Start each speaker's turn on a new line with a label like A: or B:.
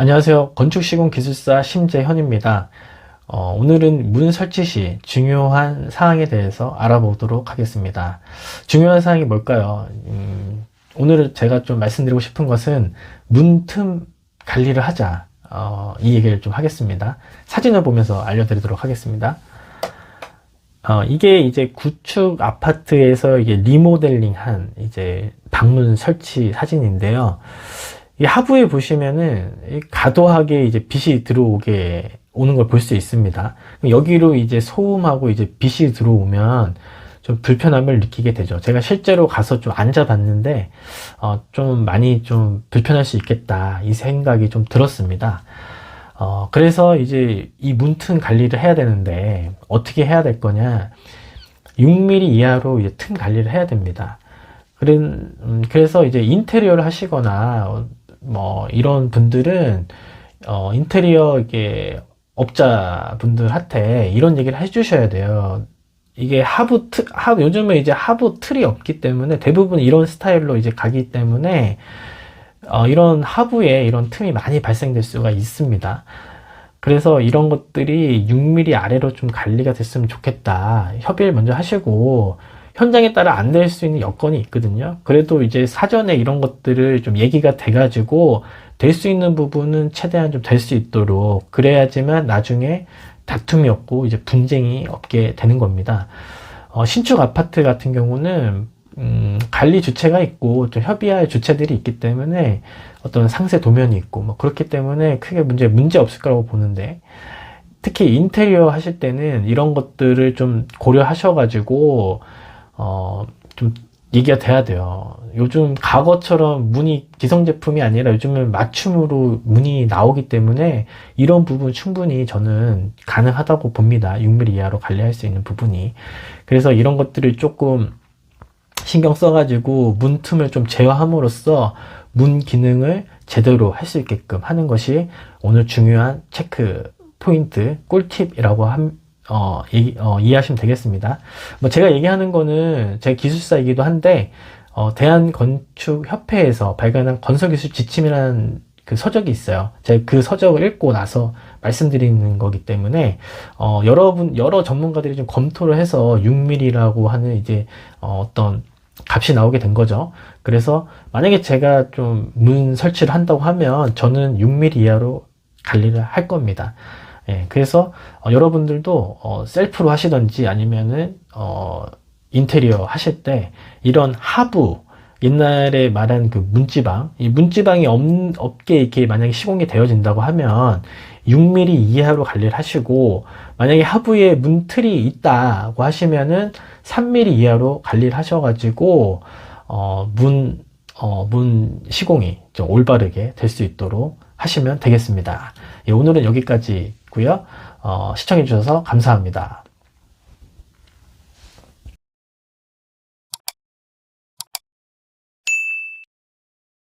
A: 안녕하세요. 건축시공기술사 심재현입니다. 오늘은 문 설치 시 중요한 사항에 대해서 알아보도록 하겠습니다. 중요한 사항이 뭘까요? 오늘 제가 좀 말씀드리고 싶은 것은 문틈 관리를 하자. 이 얘기를 좀 하겠습니다. 사진을 보면서 알려드리도록 하겠습니다. 이게 이제 구축 아파트에서 이게 리모델링한 이제 방문 설치 사진인데요. 이 하부에 보시면은 과도하게 이제 빛이 들어오게 오는 걸 볼 수 있습니다. 여기로 이제 소음하고 이제 빛이 들어오면 좀 불편함을 느끼게 되죠. 제가 실제로 가서 좀 앉아봤는데 좀 많이 좀 불편할 수 있겠다 이 생각이 좀 들었습니다. 그래서 이제 이 문틈 관리를 해야 되는데 어떻게 해야 될 거냐? 6mm 이하로 이제 틈 관리를 해야 됩니다. 그래서 이제 인테리어를 하시거나 뭐 이런 분들은 인테리어 이게 업자분들한테 이런 얘기를 해주셔야 돼요. 이게 요즘에 이제 하부 틀이 없기 때문에 대부분 이런 스타일로 이제 가기 때문에 이런 하부에 이런 틈이 많이 발생될 수가 있습니다. 그래서 이런 것들이 6mm 아래로 좀 관리가 됐으면 좋겠다. 협의를 먼저 하시고 현장에 따라 안 될 수 있는 여건이 있거든요. 그래도 이제 사전에 이런 것들을 좀 얘기가 돼가지고 될 수 있는 부분은 최대한 좀 될 수 있도록 그래야지만 나중에 다툼이 없고 이제 분쟁이 없게 되는 겁니다. 신축 아파트 같은 경우는 관리 주체가 있고 좀 협의할 주체들이 있기 때문에 어떤 상세 도면이 있고 뭐 그렇기 때문에 크게 문제 없을 거라고 보는데, 특히 인테리어 하실 때는 이런 것들을 좀 고려하셔가지고 좀 얘기가 돼야 돼요. 요즘 과거처럼 문이 기성 제품이 아니라 요즘은 맞춤으로 문이 나오기 때문에 이런 부분 충분히 저는 가능하다고 봅니다. 6mm 이하로 관리할 수 있는 부분이. 그래서 이런 것들을 조금 신경 써가지고 문틈을 좀 제어함으로써 문 기능을 제대로 할 수 있게끔 하는 것이 오늘 중요한 체크 포인트, 꿀팁이라고 이해하시면 되겠습니다. 뭐 제가 얘기하는 거는 제 기술사이기도 한데 대한건축협회에서 발간한 건설기술 지침이라는 그 서적이 있어요. 제가 그 서적을 읽고 나서 말씀드리는 거기 때문에 여러 전문가들이 좀 검토를 해서 6mm라고 하는 이제 어떤 값이 나오게 된 거죠. 그래서 만약에 제가 좀 문 설치를 한다고 하면 저는 6mm 이하로 관리를 할 겁니다. 예, 그래서 여러분들도 셀프로 하시던지 아니면은 인테리어 하실 때 이런 하부, 옛날에 말한 그 문지방, 이 문지방이 없게 이렇게 만약에 시공이 되어진다고 하면 6mm 이하로 관리를 하시고, 만약에 하부에 문틀이 있다고 하시면은 3mm 이하로 관리를 하셔가지고 문 시공이 좀 올바르게 될 수 있도록 하시면 되겠습니다. 예, 오늘은 여기까지고요. 시청해 주셔서 감사합니다.